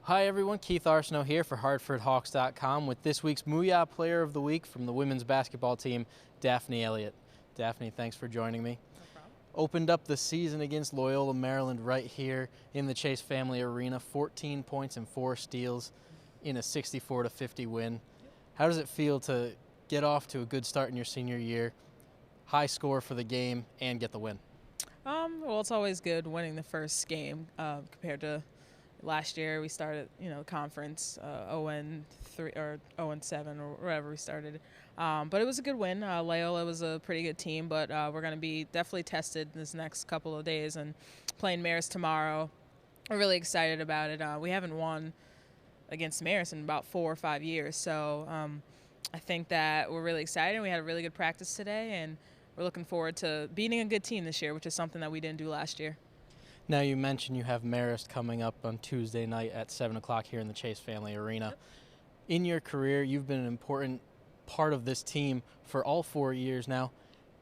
Hi everyone, Keith Arsenault here for HartfordHawks.com with this week's Mooyah Player of the Week from the women's basketball team, Daphne Elliott. Daphne, thanks for joining me. No problem. Opened up the season against Loyola, Maryland right here in the Chase Family Arena, 14 points and 4 steals in a 64-50 win. How does it feel to get off to a good start in your senior year, high score for the game, and get the win? Well, it's always good winning the first game compared to last year. We started, conference 0-3 or 0-7 or wherever we started. But it was a good win. Loyola was a pretty good team, but we're going to be definitely tested this next couple of days and playing Marist tomorrow. We're really excited about it. We haven't won against Marist in about 4 or 5 years, so I think that we're really excited. We had a really good practice today, and we're looking forward to beating a good team this year, which is something that we didn't do last year. Now you mentioned you have Marist coming up on Tuesday night at 7 o'clock here in the Chase Family Arena. Yep. In your career, you've been an important part of this team for all 4 years now,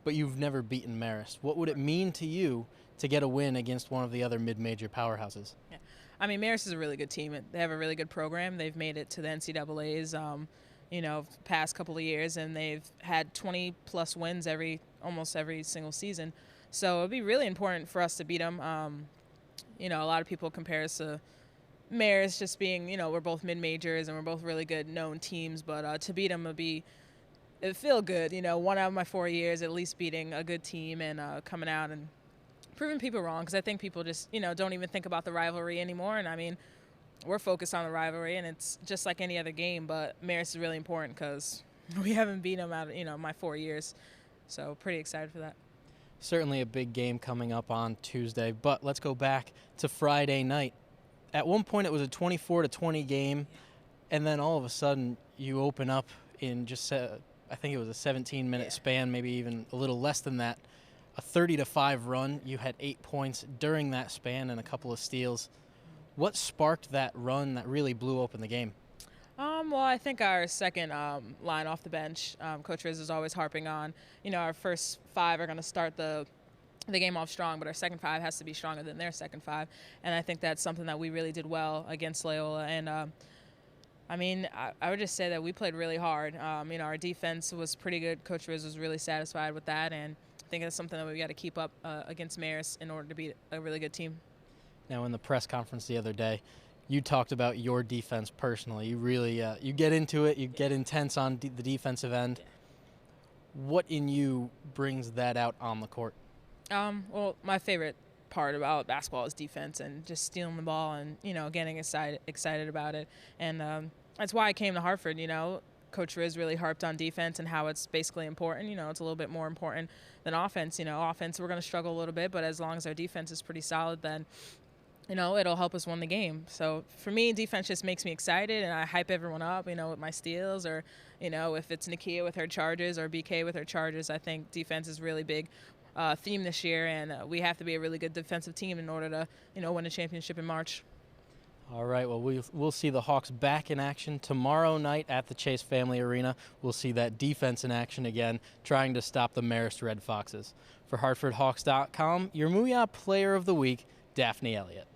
but you've never beaten Marist. What would it mean to you to get a win against one of the other mid-major powerhouses? Yeah. I mean, Marist is a really good team. They have a really good program. They've made it to the NCAAs, past couple of years, and they've had 20-plus wins almost every single season. So it'd be really important for us to beat them. A lot of people compare us to Marist just being, we're both mid-majors and we're both really good known teams, but to beat them it'd feel good. 1 out of my 4 years, at least beating a good team and coming out and proving people wrong, because I think people just, don't even think about the rivalry anymore. And I mean, we're focused on the rivalry, and it's just like any other game, but Marist is really important because we haven't beat them out of, my 4 years. So pretty excited for that. Certainly a big game coming up on Tuesday, but let's go back to Friday night. At one point, it was a 24-20 game, and then all of a sudden, you open up in just, I think it was a 17-minute span, maybe even a little less than that, a 30-5 run. You had 8 points during that span and a couple of steals. What sparked that run that really blew open the game? Well, I think our second line off the bench, Coach Riz is always harping on, our first 5 are going to start the game off strong, but our second 5 has to be stronger than their second 5. And I think that's something that we really did well against Loyola. And, I would just say that we played really hard. Our defense was pretty good. Coach Riz was really satisfied with that. And I think that's something that we got to keep up against Marist in order to beat a really good team. Now, in the press conference the other day, you talked about your defense personally. You really you get into it. You get intense on the defensive end. Yeah. What in you brings that out on the court? Well, my favorite part about basketball is defense and just stealing the ball and, getting excited about it. And that's why I came to Hartford. Coach Riz really harped on defense and how it's basically important. It's a little bit more important than offense. Offense, we're going to struggle a little bit, but as long as our defense is pretty solid, then it'll help us win the game. So for me, defense just makes me excited, and I hype everyone up, with my steals or, if it's Nakia with her charges or BK with her charges. I think defense is really big theme this year, and we have to be a really good defensive team in order to, win a championship in March. All right, well, we'll see the Hawks back in action tomorrow night at the Chase Family Arena. We'll see that defense in action again, trying to stop the Marist Red Foxes. For HartfordHawks.com, your Mooyah Player of the Week, Daphne Elliott.